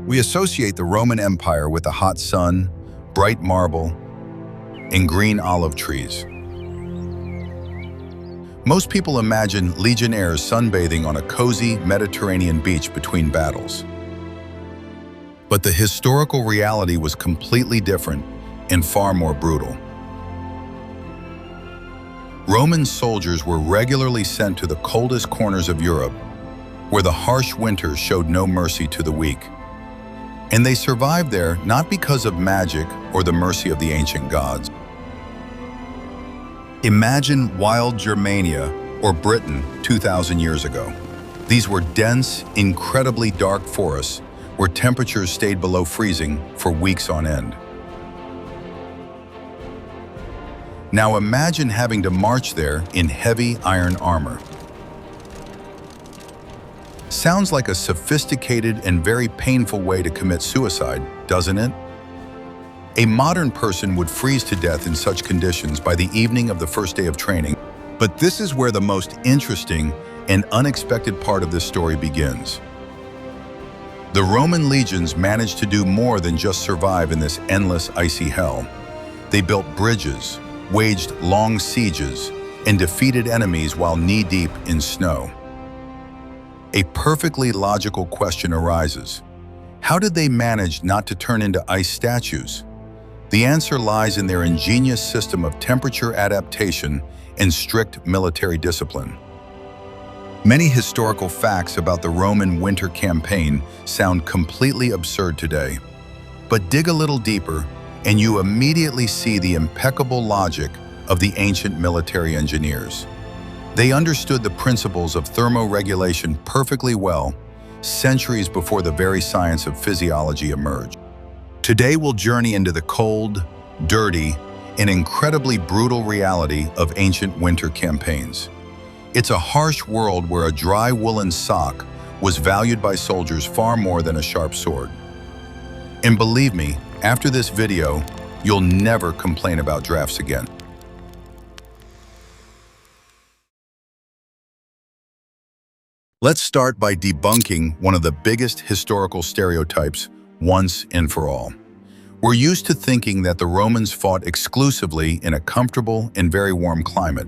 We associate the Roman Empire with the hot sun, bright marble, and green olive trees. Most people imagine legionnaires sunbathing on a cozy Mediterranean beach between battles. But the historical reality was completely different and far more brutal. Roman soldiers were regularly sent to the coldest corners of Europe, where the harsh winters showed no mercy to the weak. And they survived there not because of magic or the mercy of the ancient gods. Imagine wild Germania or Britain 2,000 years ago. These were dense, incredibly dark forests where temperatures stayed below freezing for weeks on end. Now imagine having to march there in heavy iron armor. Sounds like a sophisticated and very painful way to commit suicide, doesn't it? A modern person would freeze to death in such conditions by the evening of the first day of training. But this is where the most interesting and unexpected part of this story begins. The Roman legions managed to do more than just survive in this endless icy hell. They built bridges, waged long sieges, and defeated enemies while knee-deep in snow. A perfectly logical question arises. How did they manage not to turn into ice statues? The answer lies in their ingenious system of temperature adaptation and strict military discipline. Many historical facts about the Roman winter campaign sound completely absurd today. But dig a little deeper, and you immediately see the impeccable logic of the ancient military engineers. They understood the principles of thermoregulation perfectly well, centuries before the very science of physiology emerged. Today we'll journey into the cold, dirty, and incredibly brutal reality of ancient winter campaigns. It's a harsh world where a dry woolen sock was valued by soldiers far more than a sharp sword. And believe me, after this video, you'll never complain about drafts again. Let's start by debunking one of the biggest historical stereotypes once and for all. We're used to thinking that the Romans fought exclusively in a comfortable and very warm climate.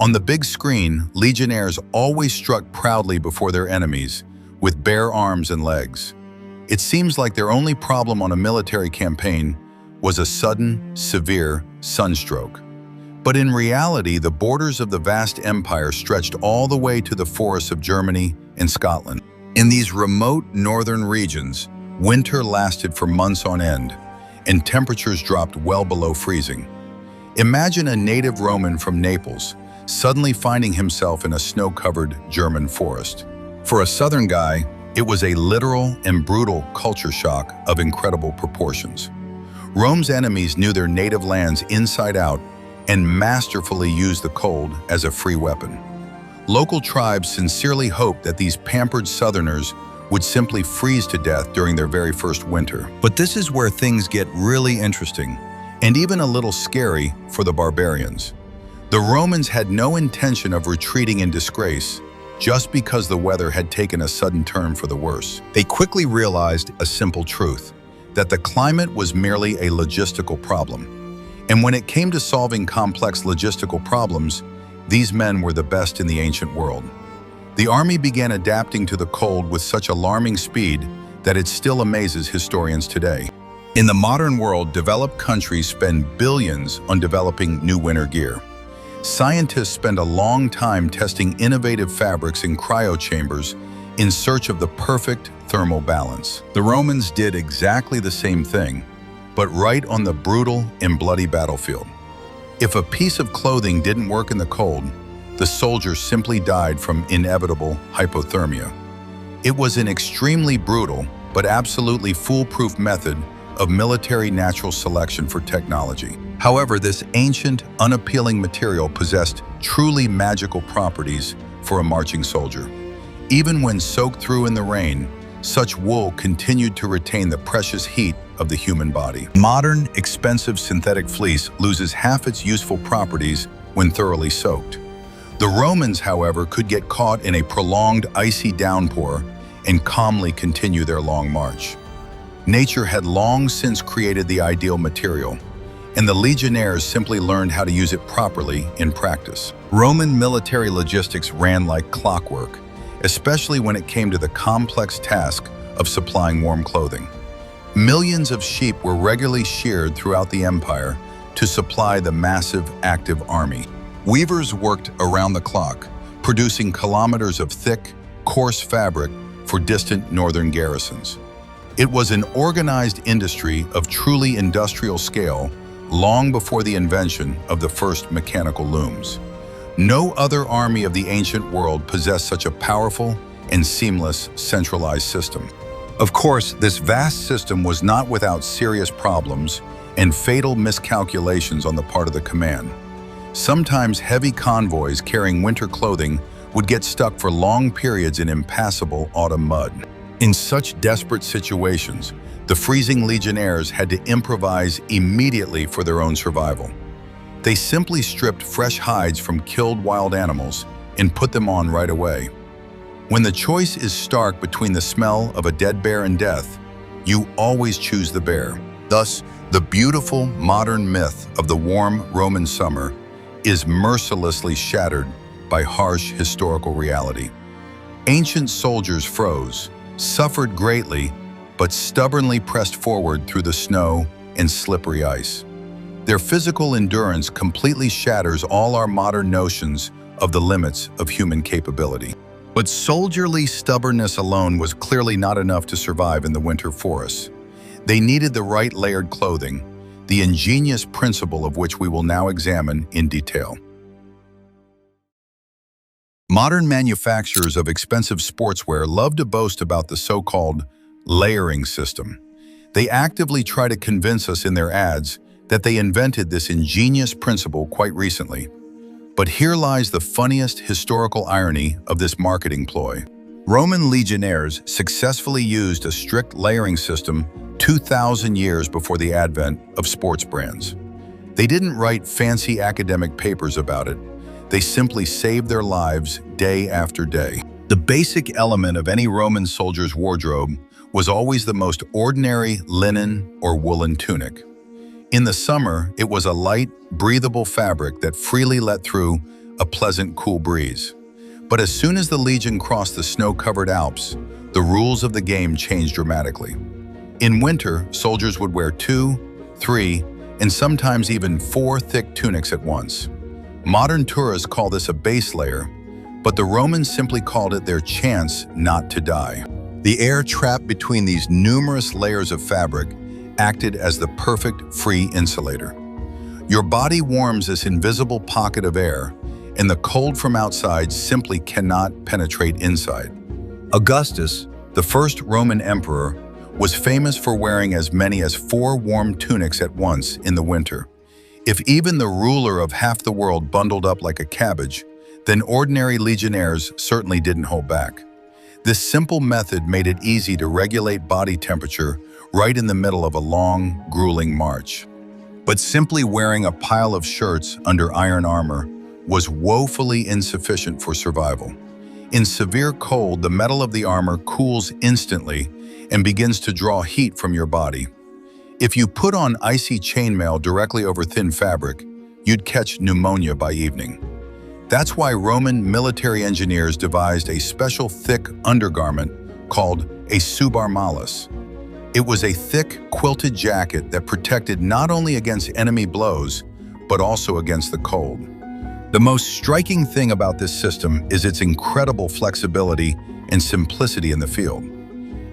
On the big screen, legionnaires always struck proudly before their enemies, with bare arms and legs. It seems like their only problem on a military campaign was a sudden, severe sunstroke. But in reality, the borders of the vast empire stretched all the way to the forests of Germany and Scotland. In these remote northern regions, winter lasted for months on end, and temperatures dropped well below freezing. Imagine a native Roman from Naples suddenly finding himself in a snow-covered German forest. For a southern guy, it was a literal and brutal culture shock of incredible proportions. Rome's enemies knew their native lands inside out and masterfully used the cold as a free weapon. Local tribes sincerely hoped that these pampered southerners would simply freeze to death during their very first winter. But this is where things get really interesting, and even a little scary for the barbarians. The Romans had no intention of retreating in disgrace just because the weather had taken a sudden turn for the worse. They quickly realized a simple truth, that the climate was merely a logistical problem. And when it came to solving complex logistical problems, these men were the best in the ancient world. The army began adapting to the cold with such alarming speed that it still amazes historians today. In the modern world, developed countries spend billions on developing new winter gear. Scientists spend a long time testing innovative fabrics in cryo chambers in search of the perfect thermal balance. The Romans did exactly the same thing, but right on the brutal and bloody battlefield. If a piece of clothing didn't work in the cold, the soldiers simply died from inevitable hypothermia. It was an extremely brutal, but absolutely foolproof method of military natural selection for technology. However, this ancient, unappealing material possessed truly magical properties for a marching soldier. Even when soaked through in the rain, such wool continued to retain the precious heat of the human body. Modern, expensive synthetic fleece loses half its useful properties when thoroughly soaked. The Romans, however, could get caught in a prolonged icy downpour and calmly continue their long march. Nature had long since created the ideal material, and the legionnaires simply learned how to use it properly in practice. Roman military logistics ran like clockwork, especially when it came to the complex task of supplying warm clothing. Millions of sheep were regularly sheared throughout the empire to supply the massive active army. Weavers worked around the clock, producing kilometers of thick, coarse fabric for distant northern garrisons. It was an organized industry of truly industrial scale long before the invention of the first mechanical looms. No other army of the ancient world possessed such a powerful and seamless centralized system. Of course, this vast system was not without serious problems and fatal miscalculations on the part of the command. Sometimes heavy convoys carrying winter clothing would get stuck for long periods in impassable autumn mud. In such desperate situations, the freezing legionnaires had to improvise immediately for their own survival. They simply stripped fresh hides from killed wild animals and put them on right away. When the choice is stark between the smell of a dead bear and death, you always choose the bear. Thus, the beautiful modern myth of the warm Roman summer is mercilessly shattered by harsh historical reality. Ancient soldiers froze, suffered greatly, but stubbornly pressed forward through the snow and slippery ice. Their physical endurance completely shatters all our modern notions of the limits of human capability. But soldierly stubbornness alone was clearly not enough to survive in the winter forests. They needed the right layered clothing, the ingenious principle of which we will now examine in detail. Modern manufacturers of expensive sportswear love to boast about the so-called layering system. They actively try to convince us in their ads that they invented this ingenious principle quite recently. But here lies the funniest historical irony of this marketing ploy. Roman legionnaires successfully used a strict layering system 2,000 years before the advent of sports brands. They didn't write fancy academic papers about it. They simply saved their lives day after day. The basic element of any Roman soldier's wardrobe was always the most ordinary linen or woolen tunic. In the summer, it was a light, breathable fabric that freely let through a pleasant, cool breeze. But as soon as the legion crossed the snow-covered Alps, the rules of the game changed dramatically. In winter, soldiers would wear 2, 3, and sometimes even 4 thick tunics at once. Modern tourists call this a base layer, but the Romans simply called it their chance not to die. The air trapped between these numerous layers of fabric acted as the perfect free insulator. Your body warms this invisible pocket of air, and the cold from outside simply cannot penetrate inside. Augustus, the first Roman emperor, was famous for wearing as many as 4 warm tunics at once in the winter. If even the ruler of half the world bundled up like a cabbage, then ordinary legionnaires certainly didn't hold back. This simple method made it easy to regulate body temperature right in the middle of a long, grueling march. But simply wearing a pile of shirts under iron armor was woefully insufficient for survival. In severe cold, the metal of the armor cools instantly and begins to draw heat from your body. If you put on icy chainmail directly over thin fabric, you'd catch pneumonia by evening. That's why Roman military engineers devised a special thick undergarment called a subarmalus. It was a thick, quilted jacket that protected not only against enemy blows, but also against the cold. The most striking thing about this system is its incredible flexibility and simplicity in the field.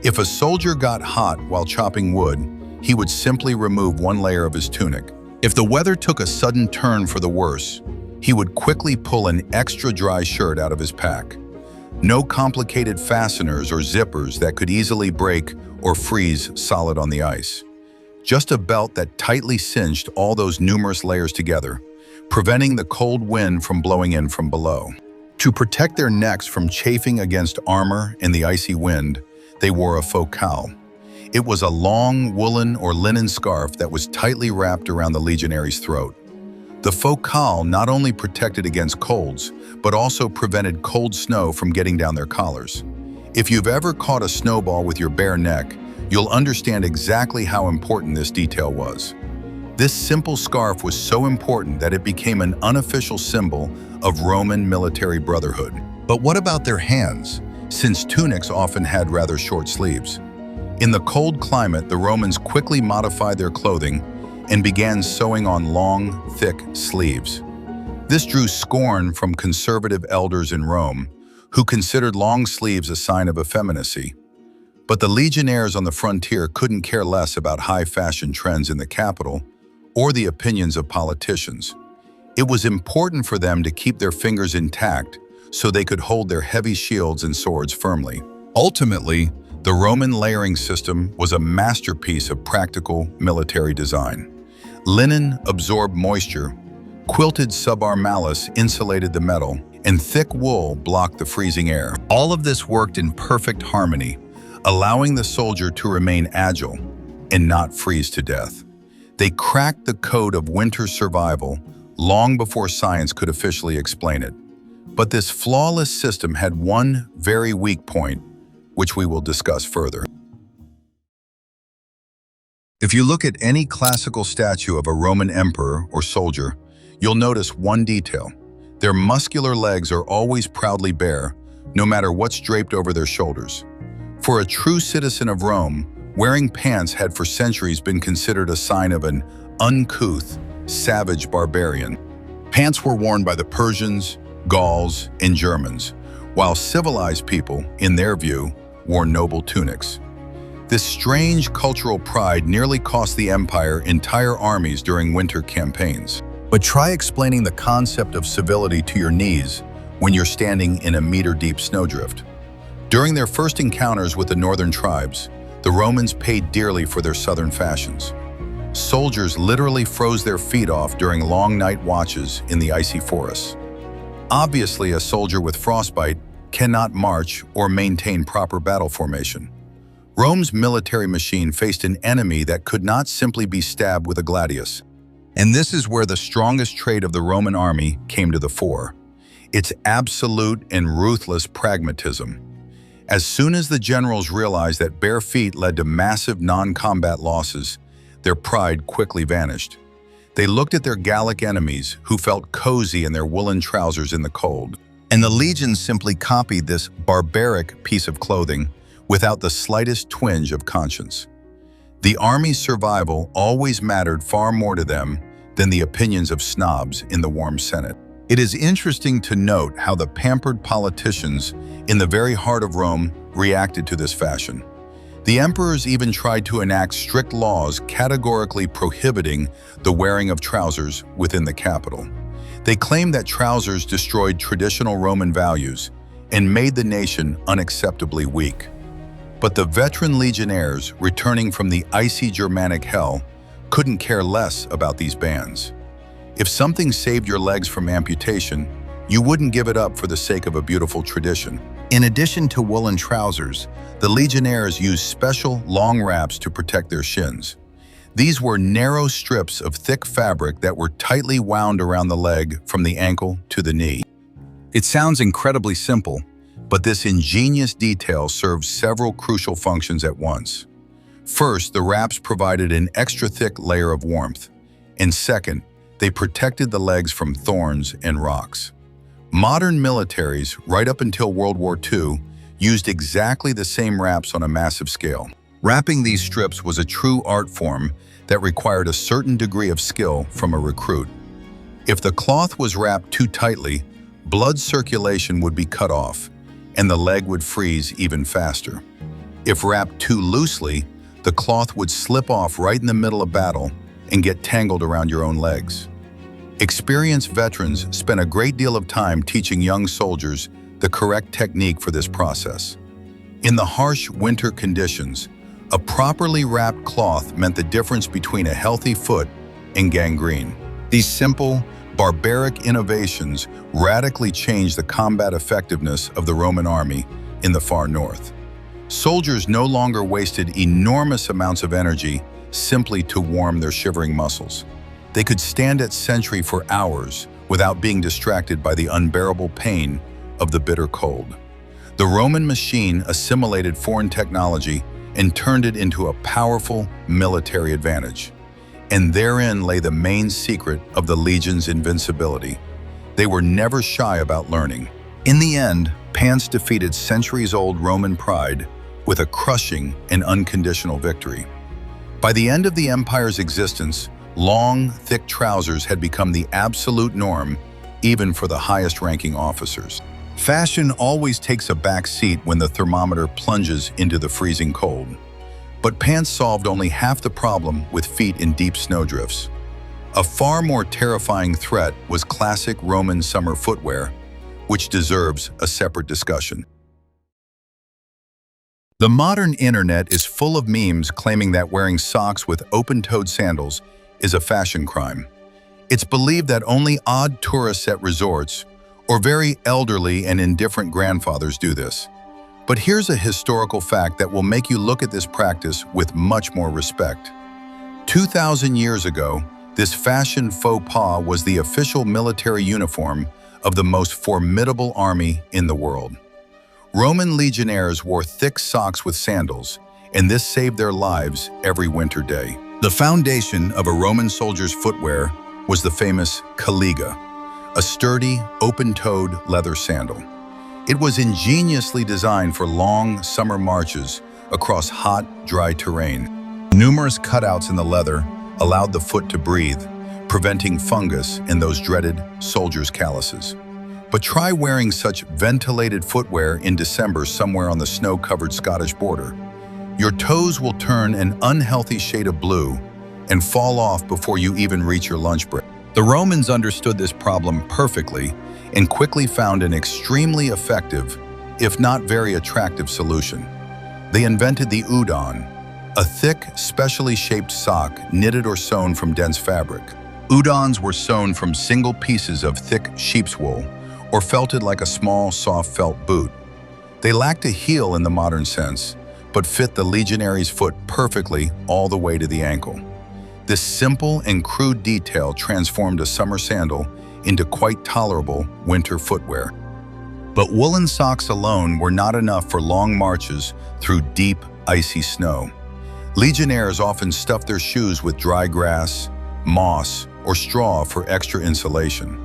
If a soldier got hot while chopping wood, he would simply remove one layer of his tunic. If the weather took a sudden turn for the worse, he would quickly pull an extra dry shirt out of his pack. No complicated fasteners or zippers that could easily break or freeze solid on the ice. Just a belt that tightly cinched all those numerous layers together, preventing the cold wind from blowing in from below. To protect their necks from chafing against armor and the icy wind, they wore a faux cal. It was a long woolen or linen scarf that was tightly wrapped around the legionnaire's throat. The faux cal not only protected against colds, but also prevented cold snow from getting down their collars. If you've ever caught a snowball with your bare neck, you'll understand exactly how important this detail was. This simple scarf was so important that it became an unofficial symbol of Roman military brotherhood. But what about their hands, since tunics often had rather short sleeves? In the cold climate, the Romans quickly modified their clothing and began sewing on long, thick sleeves. This drew scorn from conservative elders in Rome, who considered long sleeves a sign of effeminacy. But the legionnaires on the frontier couldn't care less about high fashion trends in the capital or the opinions of politicians. It was important for them to keep their fingers intact so they could hold their heavy shields and swords firmly. Ultimately, the Roman layering system was a masterpiece of practical military design. Linen absorbed moisture, quilted subarmalus insulated the metal, and thick wool blocked the freezing air. All of this worked in perfect harmony, allowing the soldier to remain agile and not freeze to death. They cracked the code of winter survival long before science could officially explain it. But this flawless system had one very weak point, which we will discuss further. If you look at any classical statue of a Roman emperor or soldier, you'll notice one detail. Their muscular legs are always proudly bare, no matter what's draped over their shoulders. For a true citizen of Rome, wearing pants had for centuries been considered a sign of an uncouth, savage barbarian. Pants were worn by the Persians, Gauls, and Germans, while civilized people, in their view, wore noble tunics. This strange cultural pride nearly cost the empire entire armies during winter campaigns. But try explaining the concept of civility to your knees when you're standing in a meter-deep snowdrift. During their first encounters with the northern tribes, the Romans paid dearly for their southern fashions. Soldiers literally froze their feet off during long night watches in the icy forests. Obviously, a soldier with frostbite cannot march or maintain proper battle formation. Rome's military machine faced an enemy that could not simply be stabbed with a gladius. And this is where the strongest trait of the Roman army came to the fore: its absolute and ruthless pragmatism. As soon as the generals realized that bare feet led to massive non-combat losses, their pride quickly vanished. They looked at their Gallic enemies, who felt cozy in their woolen trousers in the cold. And the legions simply copied this barbaric piece of clothing without the slightest twinge of conscience. The army's survival always mattered far more to them than the opinions of snobs in the warm Senate. It is interesting to note how the pampered politicians in the very heart of Rome reacted to this fashion. The emperors even tried to enact strict laws categorically prohibiting the wearing of trousers within the capital. They claimed that trousers destroyed traditional Roman values and made the nation unacceptably weak. But the veteran legionnaires returning from the icy Germanic hell couldn't care less about these bans. If something saved your legs from amputation, you wouldn't give it up for the sake of a beautiful tradition. In addition to woolen trousers, the legionnaires used special long wraps to protect their shins. These were narrow strips of thick fabric that were tightly wound around the leg from the ankle to the knee. It sounds incredibly simple, but this ingenious detail served several crucial functions at once. First, the wraps provided an extra thick layer of warmth, and second, they protected the legs from thorns and rocks. Modern militaries, right up until World War II, used exactly the same wraps on a massive scale. Wrapping these strips was a true art form that required a certain degree of skill from a recruit. If the cloth was wrapped too tightly, blood circulation would be cut off, and the leg would freeze even faster. If wrapped too loosely, the cloth would slip off right in the middle of battle and get tangled around your own legs. Experienced veterans spent a great deal of time teaching young soldiers the correct technique for this process. In the harsh winter conditions, a properly wrapped cloth meant the difference between a healthy foot and gangrene. These simple, barbaric innovations radically changed the combat effectiveness of the Roman army in the far north. Soldiers no longer wasted enormous amounts of energy simply to warm their shivering muscles. They could stand at sentry for hours without being distracted by the unbearable pain of the bitter cold. The Roman machine assimilated foreign technology and turned it into a powerful military advantage. And therein lay the main secret of the legion's invincibility. They were never shy about learning. In the end, pants defeated centuries-old Roman pride with a crushing and unconditional victory. By the end of the empire's existence, long, thick trousers had become the absolute norm, even for the highest-ranking officers. Fashion always takes a back seat when the thermometer plunges into the freezing cold. But pants solved only half the problem with feet in deep snowdrifts. A far more terrifying threat was classic Roman summer footwear, which deserves a separate discussion. The modern internet is full of memes claiming that wearing socks with open-toed sandals is a fashion crime. It's believed that only odd tourists at resorts or very elderly and indifferent grandfathers do this. But here's a historical fact that will make you look at this practice with much more respect. 2,000 years ago, this fashion faux pas was the official military uniform of the most formidable army in the world. Roman legionnaires wore thick socks with sandals, and this saved their lives every winter day. The foundation of a Roman soldier's footwear was the famous caliga, a sturdy, open-toed leather sandal. It was ingeniously designed for long summer marches across hot, dry terrain. Numerous cutouts in the leather allowed the foot to breathe, preventing fungus and those dreaded soldiers' calluses. But try wearing such ventilated footwear in December somewhere on the snow-covered Scottish border. Your toes will turn an unhealthy shade of blue and fall off before you even reach your lunch break. The Romans understood this problem perfectly and quickly found an extremely effective, if not very attractive solution. They invented the udon, a thick, specially shaped sock knitted or sewn from dense fabric. Udons were sewn from single pieces of thick sheep's wool or felted like a small, soft felt boot. They lacked a heel in the modern sense, but fit the legionary's foot perfectly all the way to the ankle. This simple and crude detail transformed a summer sandal into quite tolerable winter footwear. But woolen socks alone were not enough for long marches through deep, icy snow. Legionnaires often stuffed their shoes with dry grass, moss, or straw for extra insulation.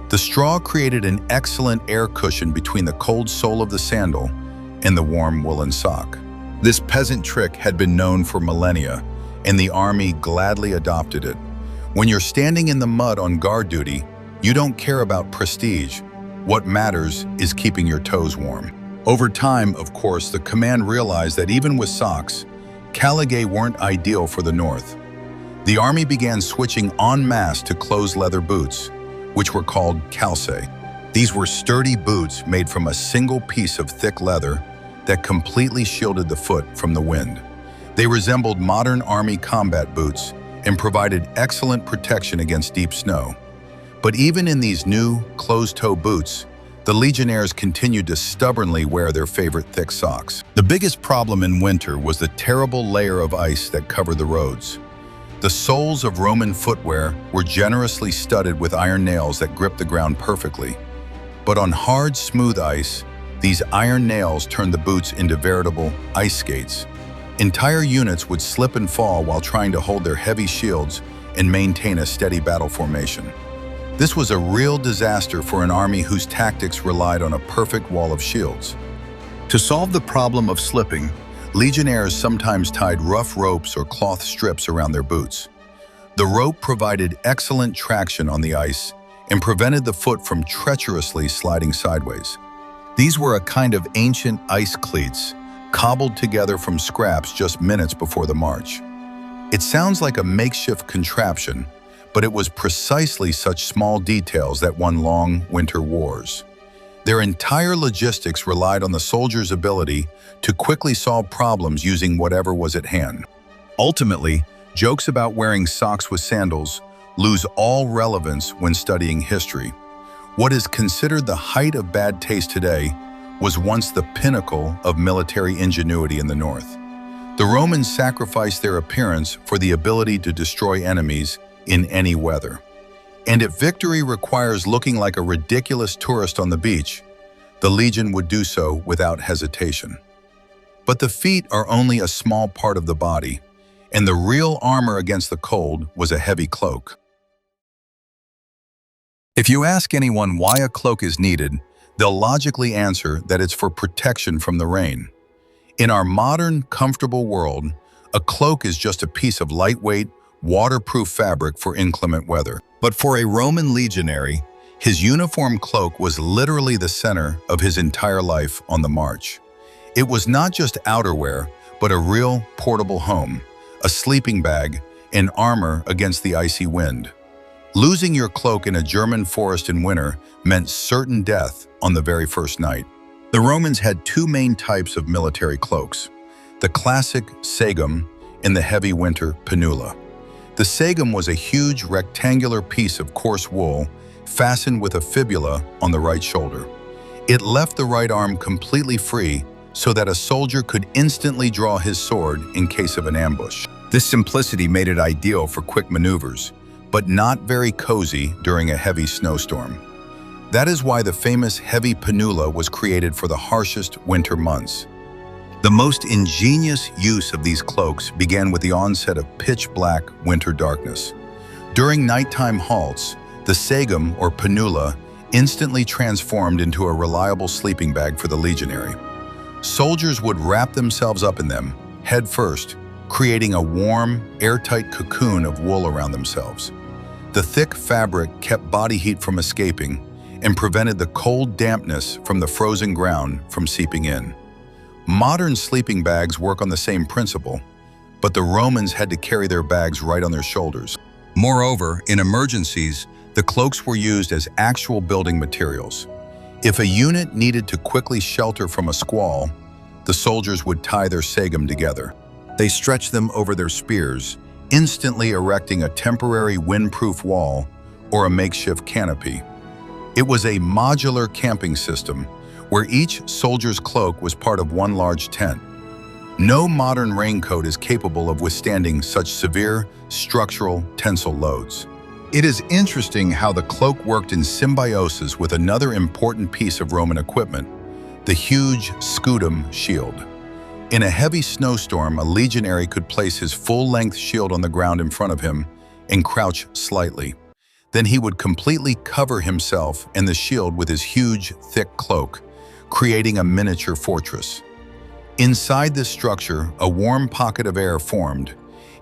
The straw created an excellent air cushion between the cold sole of the sandal and the warm woolen sock. This peasant trick had been known for millennia, and the army gladly adopted it. When you're standing in the mud on guard duty, you don't care about prestige. What matters is keeping your toes warm. Over time, of course, the command realized that even with socks, caligae weren't ideal for the north. The army began switching en masse to closed leather boots, which were called calcae. These were sturdy boots made from a single piece of thick leather that completely shielded the foot from the wind. They resembled modern army combat boots and provided excellent protection against deep snow. But even in these new, closed-toe boots, the legionnaires continued to stubbornly wear their favorite thick socks. The biggest problem in winter was the terrible layer of ice that covered the roads. The soles of Roman footwear were generously studded with iron nails that gripped the ground perfectly. But on hard, smooth ice, these iron nails turned the boots into veritable ice skates. Entire units would slip and fall while trying to hold their heavy shields and maintain a steady battle formation. This was a real disaster for an army whose tactics relied on a perfect wall of shields. To solve the problem of slipping, legionnaires sometimes tied rough ropes or cloth strips around their boots. The rope provided excellent traction on the ice and prevented the foot from treacherously sliding sideways. These were a kind of ancient ice cleats, cobbled together from scraps just minutes before the march. It sounds like a makeshift contraption, but it was precisely such small details that won long winter wars. Their entire logistics relied on the soldiers' ability to quickly solve problems using whatever was at hand. Ultimately, jokes about wearing socks with sandals lose all relevance when studying history. What is considered the height of bad taste today was once the pinnacle of military ingenuity in the north. The Romans sacrificed their appearance for the ability to destroy enemies in any weather. And if victory requires looking like a ridiculous tourist on the beach, the legion would do so without hesitation. But the feet are only a small part of the body, and the real armor against the cold was a heavy cloak. If you ask anyone why a cloak is needed, they'll logically answer that it's for protection from the rain. In our modern, comfortable world, a cloak is just a piece of lightweight, waterproof fabric for inclement weather. But for a Roman legionary, his uniform cloak was literally the center of his entire life on the march. It was not just outerwear, but a real portable home, a sleeping bag, and armor against the icy wind. Losing your cloak in a German forest in winter meant certain death on the very first night. The Romans had two main types of military cloaks, the classic sagum and the heavy winter pinula. The sagum was a huge rectangular piece of coarse wool fastened with a fibula on the right shoulder. It left the right arm completely free so that a soldier could instantly draw his sword in case of an ambush. This simplicity made it ideal for quick maneuvers, but not very cozy during a heavy snowstorm. That is why the famous heavy pinula was created for the harshest winter months. The most ingenious use of these cloaks began with the onset of pitch-black winter darkness. During nighttime halts, the sagum or pinula instantly transformed into a reliable sleeping bag for the legionary. Soldiers would wrap themselves up in them, head first, creating a warm, airtight cocoon of wool around themselves. The thick fabric kept body heat from escaping and prevented the cold dampness from the frozen ground from seeping in. Modern sleeping bags work on the same principle, but the Romans had to carry their bags right on their shoulders. Moreover, in emergencies, the cloaks were used as actual building materials. If a unit needed to quickly shelter from a squall, the soldiers would tie their sagum together. They stretched them over their spears, instantly erecting a temporary windproof wall or a makeshift canopy. It was a modular camping system where each soldier's cloak was part of one large tent. No modern raincoat is capable of withstanding such severe structural tensile loads. It is interesting how the cloak worked in symbiosis with another important piece of Roman equipment, the huge scutum shield. In a heavy snowstorm, a legionary could place his full-length shield on the ground in front of him and crouch slightly. Then he would completely cover himself and the shield with his huge, thick cloak, creating a miniature fortress. Inside this structure, a warm pocket of air formed,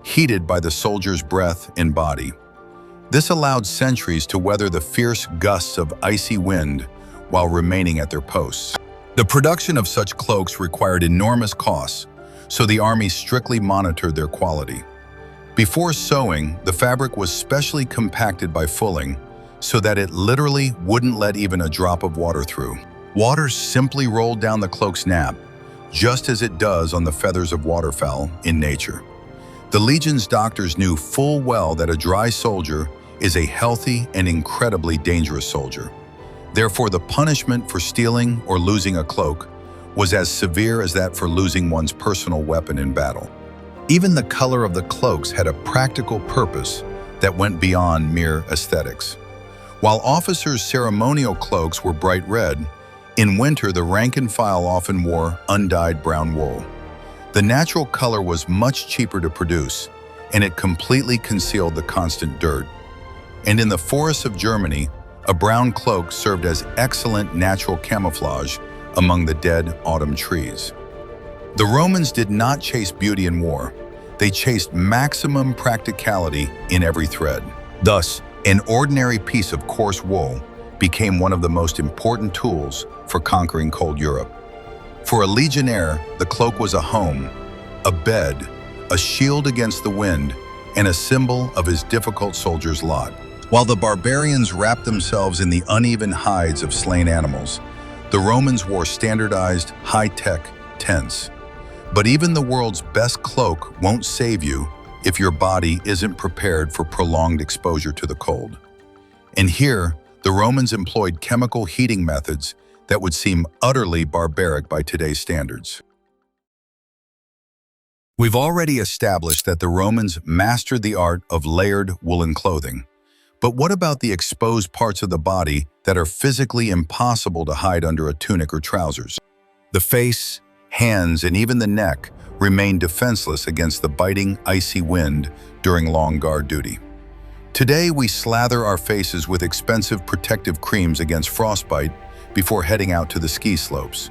heated by the soldier's breath and body. This allowed sentries to weather the fierce gusts of icy wind while remaining at their posts. The production of such cloaks required enormous costs, so the army strictly monitored their quality. Before sewing, the fabric was specially compacted by fulling so that it literally wouldn't let even a drop of water through. Water simply rolled down the cloak's nap, just as it does on the feathers of waterfowl in nature. The legion's doctors knew full well that a dry soldier is a healthy and incredibly dangerous soldier. Therefore, the punishment for stealing or losing a cloak was as severe as that for losing one's personal weapon in battle. Even the color of the cloaks had a practical purpose that went beyond mere aesthetics. While officers' ceremonial cloaks were bright red, in winter the rank and file often wore undyed brown wool. The natural color was much cheaper to produce, and it completely concealed the constant dirt. And in the forests of Germany, a brown cloak served as excellent natural camouflage among the dead autumn trees. The Romans did not chase beauty in war. They chased maximum practicality in every thread. Thus, an ordinary piece of coarse wool became one of the most important tools for conquering cold Europe. For a legionnaire, the cloak was a home, a bed, a shield against the wind, and a symbol of his difficult soldier's lot. While the barbarians wrapped themselves in the uneven hides of slain animals, the Romans wore standardized, high-tech tents. But even the world's best cloak won't save you if your body isn't prepared for prolonged exposure to the cold. And here, the Romans employed chemical heating methods that would seem utterly barbaric by today's standards. We've already established that the Romans mastered the art of layered woolen clothing. But what about the exposed parts of the body that are physically impossible to hide under a tunic or trousers? The face, hands, and even the neck remained defenseless against the biting, icy wind during long guard duty. Today, we slather our faces with expensive protective creams against frostbite before heading out to the ski slopes.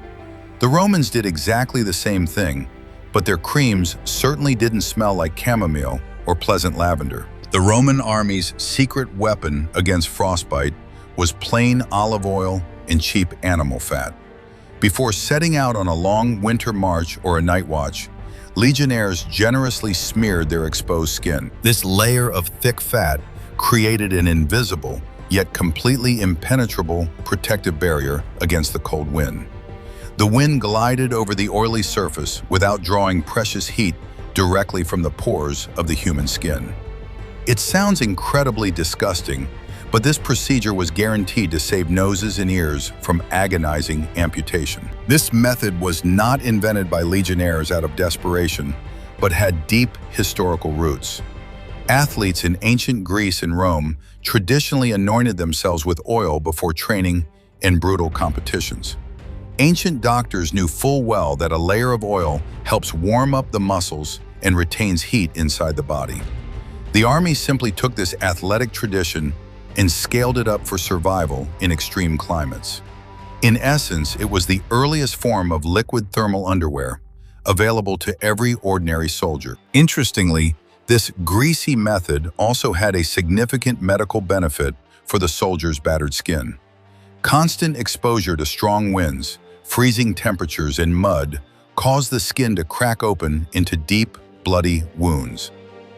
The Romans did exactly the same thing, but their creams certainly didn't smell like chamomile or pleasant lavender. The Roman army's secret weapon against frostbite was plain olive oil and cheap animal fat. Before setting out on a long winter march or a night watch, legionnaires generously smeared their exposed skin. This layer of thick fat created an invisible, yet completely impenetrable protective barrier against the cold wind. The wind glided over the oily surface without drawing precious heat directly from the pores of the human skin. It sounds incredibly disgusting, but this procedure was guaranteed to save noses and ears from agonizing amputation. This method was not invented by legionnaires out of desperation, but had deep historical roots. Athletes in ancient Greece and Rome traditionally anointed themselves with oil before training in brutal competitions. Ancient doctors knew full well that a layer of oil helps warm up the muscles and retains heat inside the body. The army simply took this athletic tradition and scaled it up for survival in extreme climates. In essence, it was the earliest form of liquid thermal underwear, available to every ordinary soldier. Interestingly, this greasy method also had a significant medical benefit for the soldier's battered skin. Constant exposure to strong winds, freezing temperatures, and mud caused the skin to crack open into deep, bloody wounds.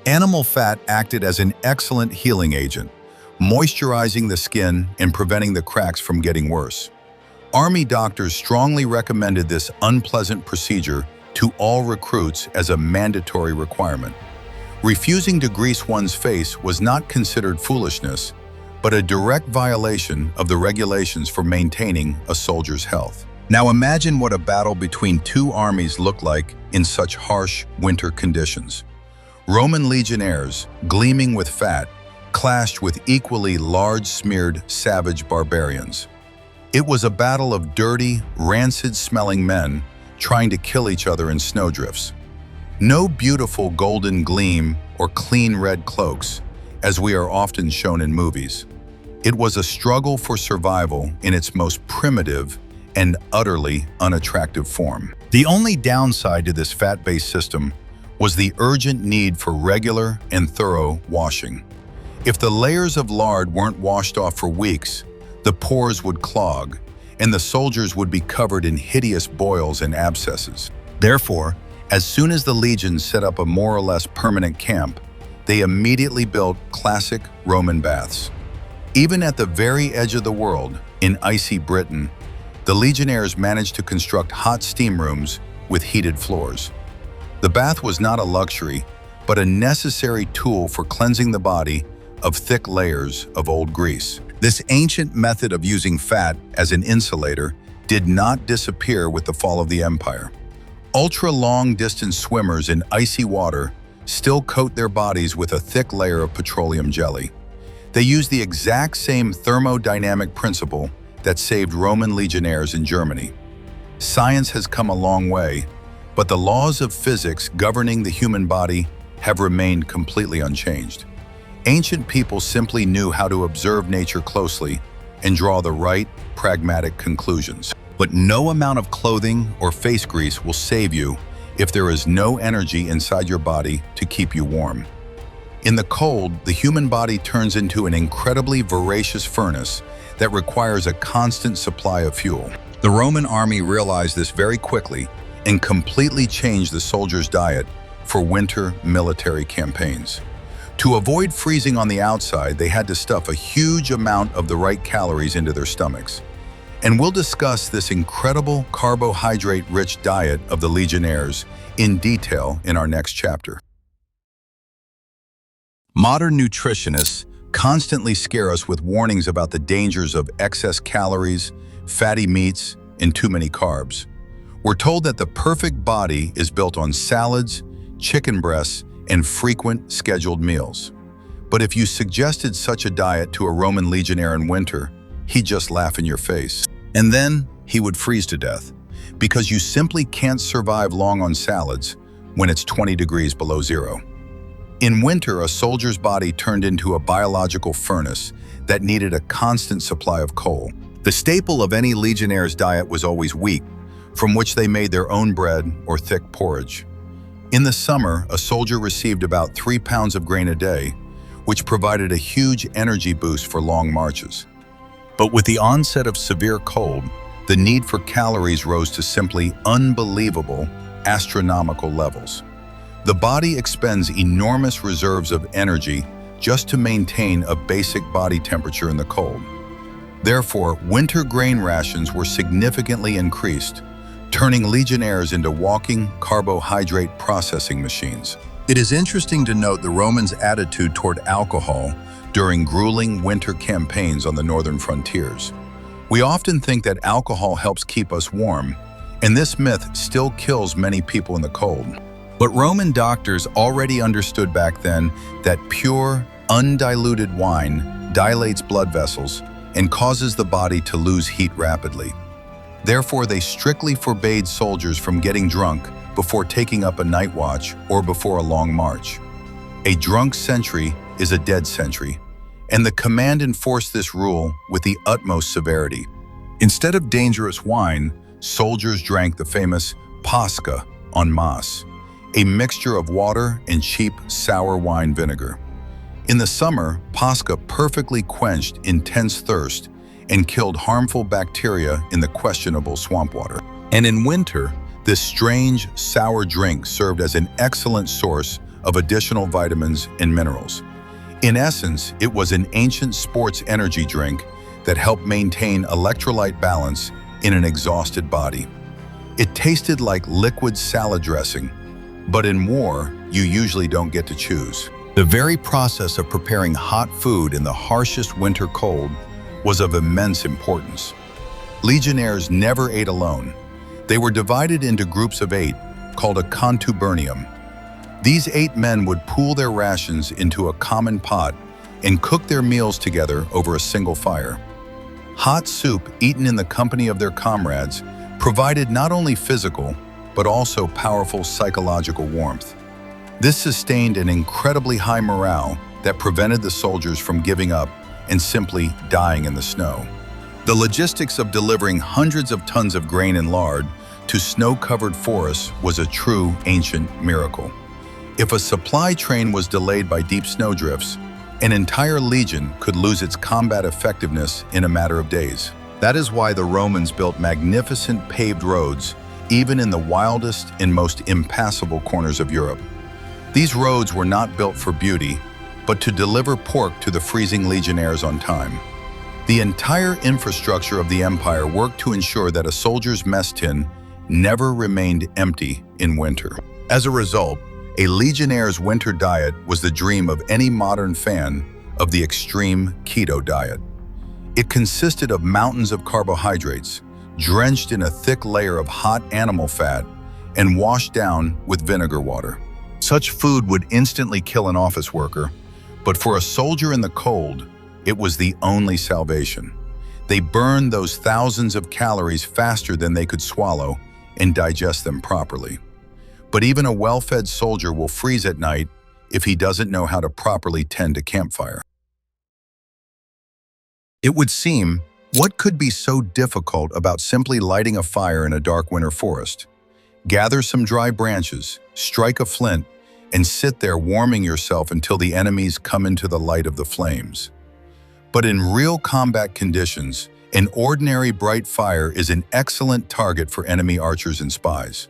Animal fat acted as an excellent healing agent, moisturizing the skin and preventing the cracks from getting worse. Army doctors strongly recommended this unpleasant procedure to all recruits as a mandatory requirement. Refusing to grease one's face was not considered foolishness, but a direct violation of the regulations for maintaining a soldier's health. Now imagine what a battle between two armies looked like in such harsh winter conditions. Roman legionnaires, gleaming with fat, clashed with equally large-smeared savage barbarians. It was a battle of dirty, rancid-smelling men trying to kill each other in snowdrifts. No beautiful golden gleam or clean red cloaks, as we are often shown in movies. It was a struggle for survival in its most primitive and utterly unattractive form. The only downside to this fat-based system was the urgent need for regular and thorough washing. If the layers of lard weren't washed off for weeks, the pores would clog, and the soldiers would be covered in hideous boils and abscesses. Therefore, as soon as the legions set up a more or less permanent camp, they immediately built classic Roman baths. Even at the very edge of the world, in icy Britain, the legionnaires managed to construct hot steam rooms with heated floors. The bath was not a luxury, but a necessary tool for cleansing the body of thick layers of old grease. This ancient method of using fat as an insulator did not disappear with the fall of the empire. Ultra-long-distance swimmers in icy water still coat their bodies with a thick layer of petroleum jelly. They use the exact same thermodynamic principle that saved Roman legionnaires in Germany. Science has come a long way, but the laws of physics governing the human body have remained completely unchanged. Ancient people simply knew how to observe nature closely and draw the right, pragmatic conclusions. But no amount of clothing or face grease will save you if there is no energy inside your body to keep you warm. In the cold, the human body turns into an incredibly voracious furnace that requires a constant supply of fuel. The Roman army realized this very quickly and completely changed the soldiers' diet for winter military campaigns. To avoid freezing on the outside, they had to stuff a huge amount of the right calories into their stomachs. And we'll discuss this incredible carbohydrate-rich diet of the legionnaires in detail in our next chapter. Modern nutritionists constantly scare us with warnings about the dangers of excess calories, fatty meats, and too many carbs. We're told that the perfect body is built on salads, chicken breasts, and frequent scheduled meals. But if you suggested such a diet to a Roman legionnaire in winter, he'd just laugh in your face. And then he would freeze to death, because you simply can't survive long on salads when it's 20 degrees below zero. In winter, a soldier's body turned into a biological furnace that needed a constant supply of coal. The staple of any legionnaire's diet was always wheat, from which they made their own bread or thick porridge. In the summer, a soldier received about 3 pounds of grain a day, which provided a huge energy boost for long marches. But with the onset of severe cold, the need for calories rose to simply unbelievable, astronomical levels. The body expends enormous reserves of energy just to maintain a basic body temperature in the cold. Therefore, winter grain rations were significantly increased, turning legionnaires into walking carbohydrate processing machines. It is interesting to note the Romans' attitude toward alcohol during grueling winter campaigns on the northern frontiers. We often think that alcohol helps keep us warm, and this myth still kills many people in the cold. But Roman doctors already understood back then that pure, undiluted wine dilates blood vessels and causes the body to lose heat rapidly. Therefore, they strictly forbade soldiers from getting drunk before taking up a night watch or before a long march. A drunk sentry is a dead sentry, and the command enforced this rule with the utmost severity. Instead of dangerous wine, soldiers drank the famous pasca en masse, a mixture of water and cheap sour wine vinegar. In the summer, pasca perfectly quenched intense thirst and killed harmful bacteria in the questionable swamp water. And in winter, this strange, sour drink served as an excellent source of additional vitamins and minerals. In essence, it was an ancient sports energy drink that helped maintain electrolyte balance in an exhausted body. It tasted like liquid salad dressing, but in war, you usually don't get to choose. The very process of preparing hot food in the harshest winter cold was of immense importance. Legionnaires never ate alone. They were divided into groups of 8, called a contubernium. These 8 men would pool their rations into a common pot and cook their meals together over a single fire. Hot soup eaten in the company of their comrades provided not only physical, but also powerful psychological warmth. This sustained an incredibly high morale that prevented the soldiers from giving up and simply dying in the snow. The logistics of delivering hundreds of tons of grain and lard to snow-covered forests was a true ancient miracle. If a supply train was delayed by deep snowdrifts, an entire legion could lose its combat effectiveness in a matter of days. That is why the Romans built magnificent paved roads even in the wildest and most impassable corners of Europe. These roads were not built for beauty, but to deliver pork to the freezing legionnaires on time. The entire infrastructure of the empire worked to ensure that a soldier's mess tin never remained empty in winter. As a result, a legionnaire's winter diet was the dream of any modern fan of the extreme keto diet. It consisted of mountains of carbohydrates, drenched in a thick layer of hot animal fat and washed down with vinegar water. Such food would instantly kill an office worker, but for a soldier in the cold, it was the only salvation. They burned those thousands of calories faster than they could swallow and digest them properly. But even a well-fed soldier will freeze at night if he doesn't know how to properly tend a campfire. It would seem, what could be so difficult about simply lighting a fire in a dark winter forest? Gather some dry branches, strike a flint, and sit there warming yourself until the enemies come into the light of the flames. But in real combat conditions, an ordinary bright fire is an excellent target for enemy archers and spies.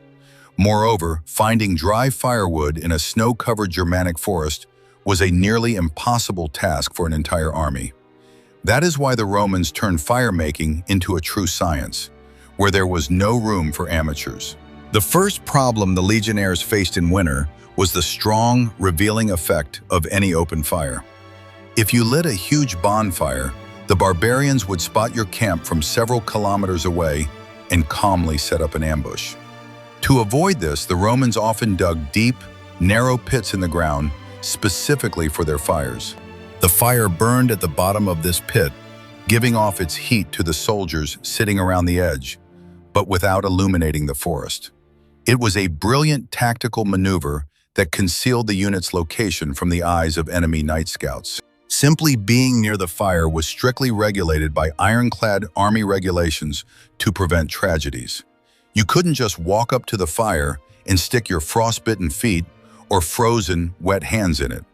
Moreover, finding dry firewood in a snow-covered Germanic forest was a nearly impossible task for an entire army. That is why the Romans turned fire-making into a true science, where there was no room for amateurs. The first problem the legionnaires faced in winter was the strong, revealing effect of any open fire. If you lit a huge bonfire, the barbarians would spot your camp from several kilometers away and calmly set up an ambush. To avoid this, the Romans often dug deep, narrow pits in the ground specifically for their fires. The fire burned at the bottom of this pit, giving off its heat to the soldiers sitting around the edge. but without illuminating the forest. It was a brilliant tactical maneuver that concealed the unit's location from the eyes of enemy night scouts. Simply being near the fire was strictly regulated by ironclad army regulations to prevent tragedies. You couldn't just walk up to the fire and stick your frostbitten feet or frozen, wet hands in it.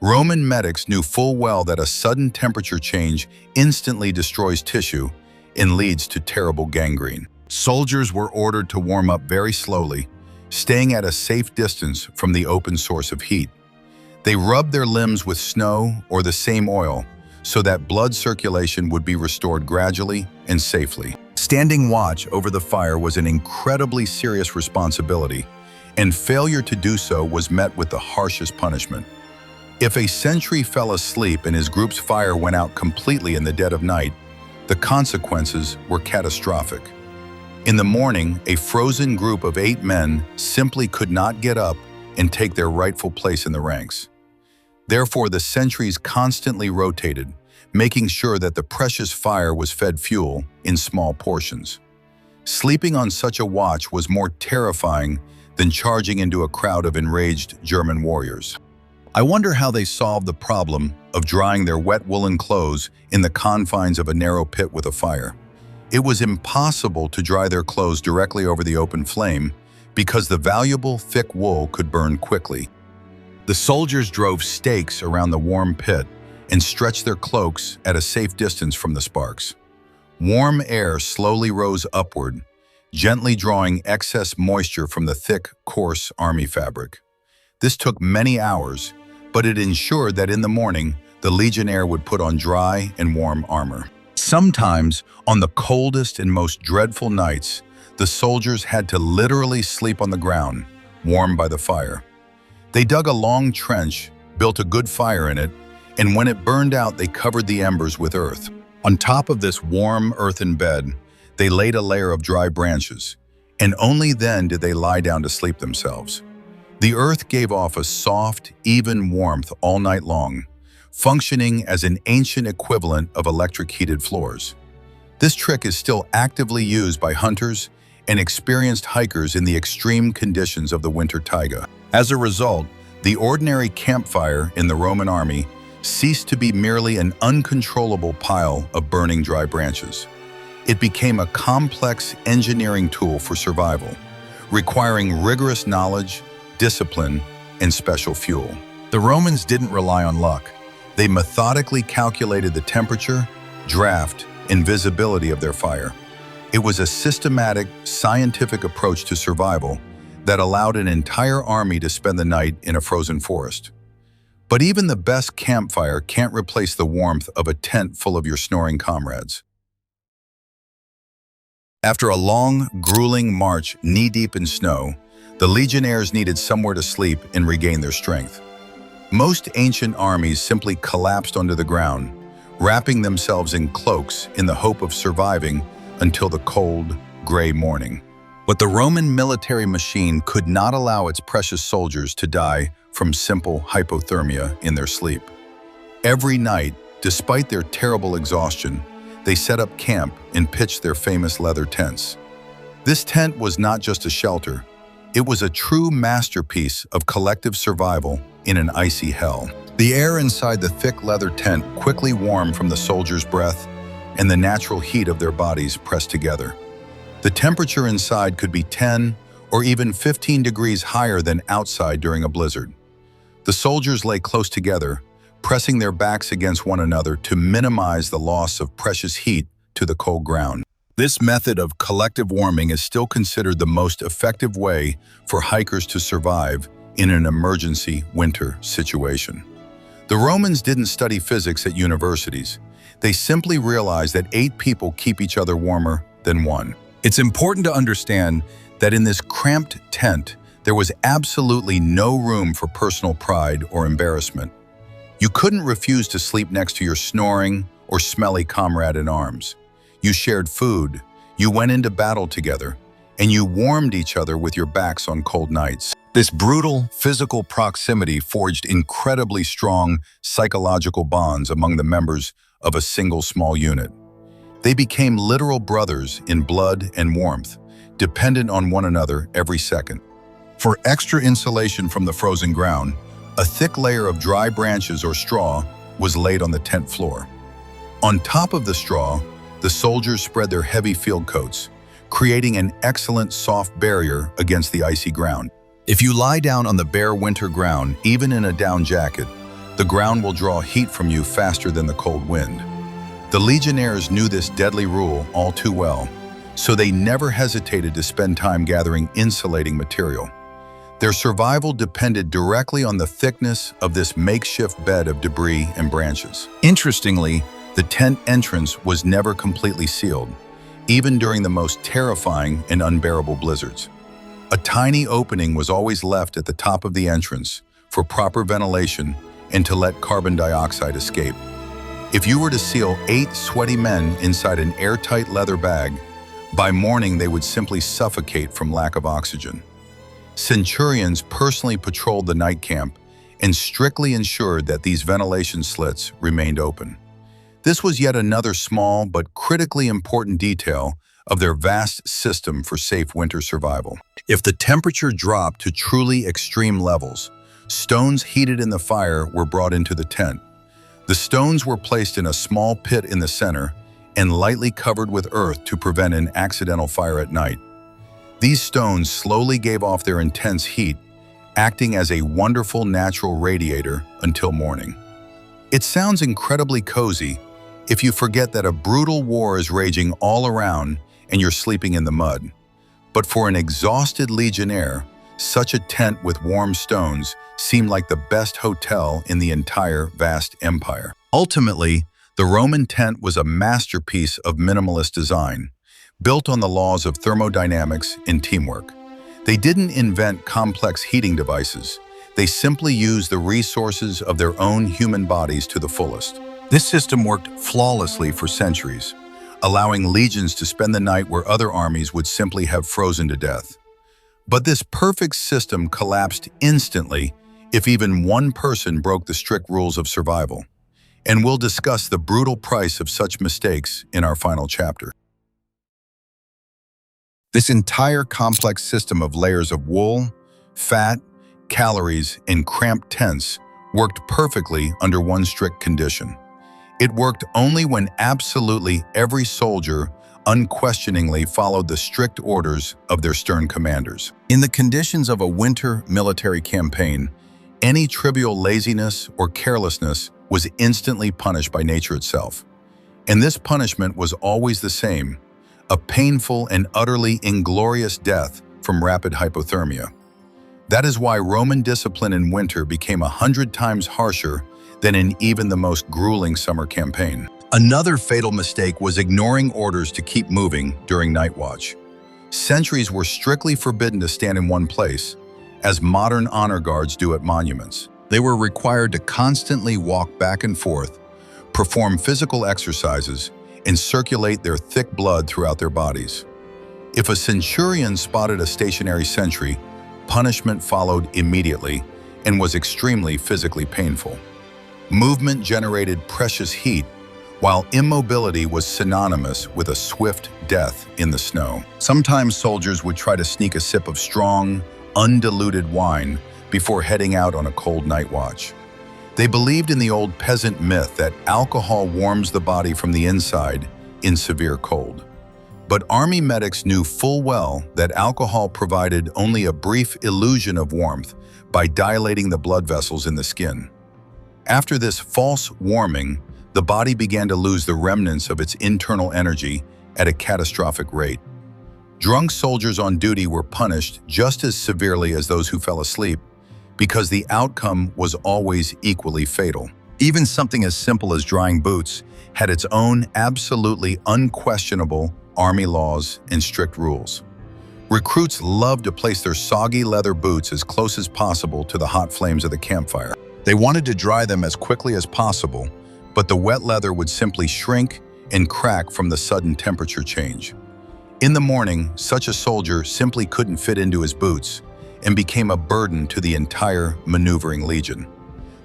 Roman medics knew full well that a sudden temperature change instantly destroys tissue and leads to terrible gangrene. Soldiers were ordered to warm up very slowly, staying at a safe distance from the open source of heat. They rubbed their limbs with snow or the same oil so that blood circulation would be restored gradually and safely. Standing watch over the fire was an incredibly serious responsibility, and failure to do so was met with the harshest punishment. If a sentry fell asleep and his group's fire went out completely in the dead of night, the consequences were catastrophic. In the morning, a frozen group of 8 men simply could not get up and take their rightful place in the ranks. Therefore, the sentries constantly rotated, making sure that the precious fire was fed fuel in small portions. Sleeping on such a watch was more terrifying than charging into a crowd of enraged German warriors. I wonder how they solved the problem of drying their wet woolen clothes in the confines of a narrow pit with a fire. It was impossible to dry their clothes directly over the open flame because the valuable, thick wool could burn quickly. The soldiers drove stakes around the warm pit and stretched their cloaks at a safe distance from the sparks. Warm air slowly rose upward, gently drawing excess moisture from the thick, coarse army fabric. This took many hours, but it ensured that in the morning, the legionnaire would put on dry and warm armor. Sometimes, on the coldest and most dreadful nights, the soldiers had to literally sleep on the ground, warmed by the fire. They dug a long trench, built a good fire in it, and when it burned out, they covered the embers with earth. On top of this warm earthen bed, they laid a layer of dry branches, and only then did they lie down to sleep themselves. The earth gave off a soft, even warmth all night long, functioning as an ancient equivalent of electric heated floors. This trick is still actively used by hunters and experienced hikers in the extreme conditions of the winter taiga. As a result, the ordinary campfire in the Roman army ceased to be merely an uncontrollable pile of burning dry branches. It became a complex engineering tool for survival, requiring rigorous knowledge, discipline, and special fuel. The Romans didn't rely on luck. They methodically calculated the temperature, draft, and visibility of their fire. It was a systematic, scientific approach to survival that allowed an entire army to spend the night in a frozen forest. But even the best campfire can't replace the warmth of a tent full of your snoring comrades. After a long, grueling march knee-deep in snow, the legionnaires needed somewhere to sleep and regain their strength. Most ancient armies simply collapsed onto the ground, wrapping themselves in cloaks in the hope of surviving until the cold, gray morning. But the Roman military machine could not allow its precious soldiers to die from simple hypothermia in their sleep. Every night, despite their terrible exhaustion, they set up camp and pitched their famous leather tents. This tent was not just a shelter, it was a true masterpiece of collective survival in an icy hell. The air inside the thick leather tent quickly warmed from the soldiers' breath and the natural heat of their bodies pressed together. The temperature inside could be 10 or even 15 degrees higher than outside during a blizzard. The soldiers lay close together, pressing their backs against one another to minimize the loss of precious heat to the cold ground. This method of collective warming is still considered the most effective way for hikers to survive in an emergency winter situation. The Romans didn't study physics at universities. They simply realized that 8 people keep each other warmer than 1. It's important to understand that in this cramped tent, there was absolutely no room for personal pride or embarrassment. You couldn't refuse to sleep next to your snoring or smelly comrade in arms. You shared food, you went into battle together, and you warmed each other with your backs on cold nights. This brutal physical proximity forged incredibly strong psychological bonds among the members of a single small unit. They became literal brothers in blood and warmth, dependent on one another every second. For extra insulation from the frozen ground, a thick layer of dry branches or straw was laid on the tent floor. On top of the straw, the soldiers spread their heavy field coats, creating an excellent soft barrier against the icy ground. If you lie down on the bare winter ground, even in a down jacket, the ground will draw heat from you faster than the cold wind. The legionnaires knew this deadly rule all too well, so they never hesitated to spend time gathering insulating material. Their survival depended directly on the thickness of this makeshift bed of debris and branches. Interestingly, the tent entrance was never completely sealed, even during the most terrifying and unbearable blizzards. A tiny opening was always left at the top of the entrance for proper ventilation and to let carbon dioxide escape. If you were to seal 8 sweaty men inside an airtight leather bag, by morning they would simply suffocate from lack of oxygen. Centurions personally patrolled the night camp and strictly ensured that these ventilation slits remained open. This was yet another small but critically important detail of their vast system for safe winter survival. If the temperature dropped to truly extreme levels, stones heated in the fire were brought into the tent. The stones were placed in a small pit in the center and lightly covered with earth to prevent an accidental fire at night. These stones slowly gave off their intense heat, acting as a wonderful natural radiator until morning. It sounds incredibly cozy if you forget that a brutal war is raging all around and you're sleeping in the mud. But for an exhausted legionnaire, such a tent with warm stones seemed like the best hotel in the entire vast empire. Ultimately, the Roman tent was a masterpiece of minimalist design, built on the laws of thermodynamics and teamwork. They didn't invent complex heating devices. They simply used the resources of their own human bodies to the fullest. This system worked flawlessly for centuries, allowing legions to spend the night where other armies would simply have frozen to death. But this perfect system collapsed instantly if even one person broke the strict rules of survival. And we'll discuss the brutal price of such mistakes in our final chapter. This entire complex system of layers of wool, fat, calories, and cramped tents worked perfectly under one strict condition. It worked only when absolutely every soldier unquestioningly followed the strict orders of their stern commanders. In the conditions of a winter military campaign, any trivial laziness or carelessness was instantly punished by nature itself. And this punishment was always the same: a painful and utterly inglorious death from rapid hypothermia. That is why Roman discipline in winter became 100 times harsher than in even the most grueling summer campaign. Another fatal mistake was ignoring orders to keep moving during night watch. Sentries were strictly forbidden to stand in one place, as modern honor guards do at monuments. They were required to constantly walk back and forth, perform physical exercises, and circulate their thick blood throughout their bodies. If a centurion spotted a stationary sentry, punishment followed immediately and was extremely physically painful. Movement generated precious heat, while immobility was synonymous with a swift death in the snow. Sometimes soldiers would try to sneak a sip of strong, undiluted wine before heading out on a cold night watch. They believed in the old peasant myth that alcohol warms the body from the inside in severe cold. But army medics knew full well that alcohol provided only a brief illusion of warmth by dilating the blood vessels in the skin. After this false warming, the body began to lose the remnants of its internal energy at a catastrophic rate. Drunk soldiers on duty were punished just as severely as those who fell asleep, because the outcome was always equally fatal. Even something as simple as drying boots had its own absolutely unquestionable army laws and strict rules. Recruits loved to place their soggy leather boots as close as possible to the hot flames of the campfire. They wanted to dry them as quickly as possible, but the wet leather would simply shrink and crack from the sudden temperature change. In the morning, such a soldier simply couldn't fit into his boots and became a burden to the entire maneuvering legion.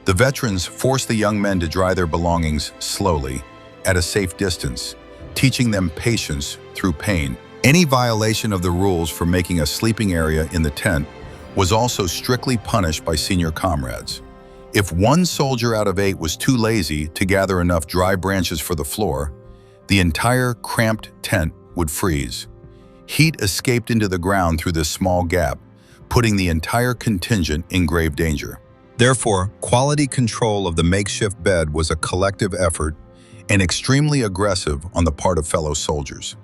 The veterans forced the young men to dry their belongings slowly, at a safe distance, teaching them patience through pain. Any violation of the rules for making a sleeping area in the tent was also strictly punished by senior comrades. If one soldier out of 8 was too lazy to gather enough dry branches for the floor, the entire cramped tent would freeze. Heat escaped into the ground through this small gap, putting the entire contingent in grave danger. Therefore, quality control of the makeshift bed was a collective effort and extremely aggressive on the part of fellow soldiers.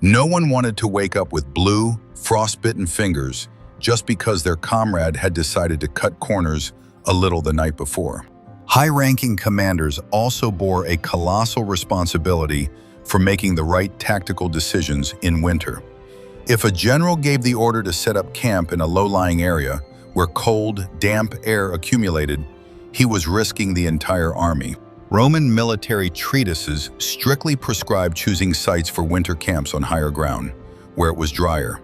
No one wanted to wake up with blue, frostbitten fingers just because their comrade had decided to cut corners a little the night before. High-ranking commanders also bore a colossal responsibility for making the right tactical decisions in winter. If a general gave the order to set up camp in a low-lying area where cold, damp air accumulated, he was risking the entire army. Roman military treatises strictly prescribed choosing sites for winter camps on higher ground, where it was drier.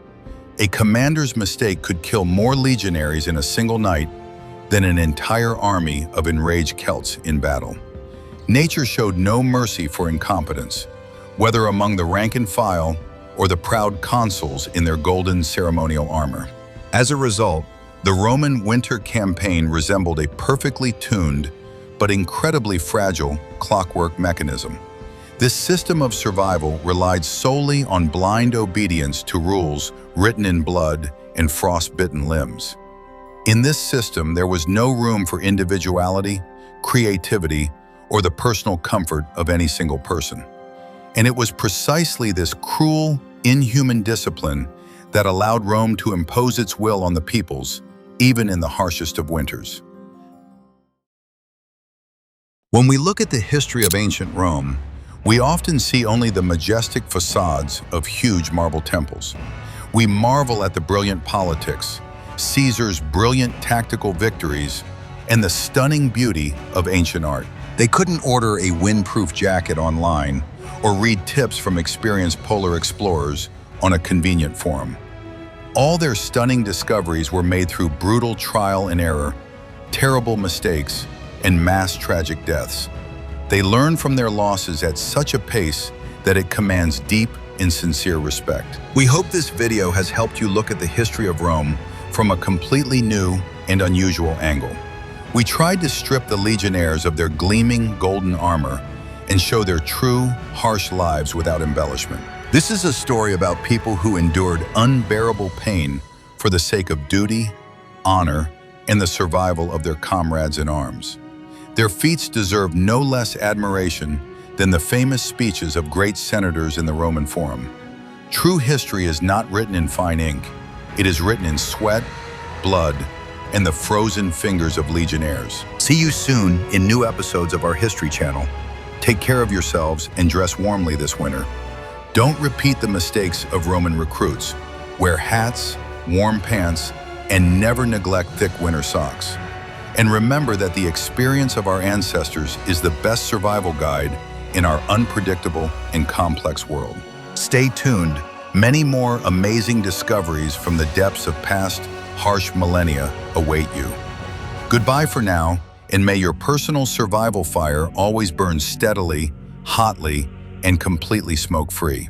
A commander's mistake could kill more legionaries in a single night than an entire army of enraged Celts in battle. Nature showed no mercy for incompetence, whether among the rank and file or the proud consuls in their golden ceremonial armor. As a result, the Roman winter campaign resembled a perfectly tuned but incredibly fragile clockwork mechanism. This system of survival relied solely on blind obedience to rules written in blood and frost-bitten limbs. In this system, there was no room for individuality, creativity, or the personal comfort of any single person. And it was precisely this cruel, inhuman discipline that allowed Rome to impose its will on the peoples, even in the harshest of winters. When we look at the history of ancient Rome, we often see only the majestic facades of huge marble temples. We marvel at the brilliant politics, Caesar's brilliant tactical victories, and the stunning beauty of ancient art. They couldn't order a windproof jacket online or read tips from experienced polar explorers on a convenient forum. All their stunning discoveries were made through brutal trial and error, terrible mistakes, and mass tragic deaths. They learn from their losses at such a pace that it commands deep and sincere respect. We hope this video has helped you look at the history of Rome from a completely new and unusual angle. We tried to strip the legionnaires of their gleaming golden armor and show their true, harsh lives without embellishment. This is a story about people who endured unbearable pain for the sake of duty, honor, and the survival of their comrades in arms. Their feats deserve no less admiration than the famous speeches of great senators in the Roman Forum. True history is not written in fine ink. It is written in sweat, blood, and the frozen fingers of legionnaires. See you soon in new episodes of our History Channel. Take care of yourselves and dress warmly this winter. Don't repeat the mistakes of Roman recruits. Wear hats, warm pants, and never neglect thick winter socks. And remember that the experience of our ancestors is the best survival guide in our unpredictable and complex world. Stay tuned. Many more amazing discoveries from the depths of past harsh millennia await you. Goodbye for now, and may your personal survival fire always burn steadily, hotly, and completely smoke-free.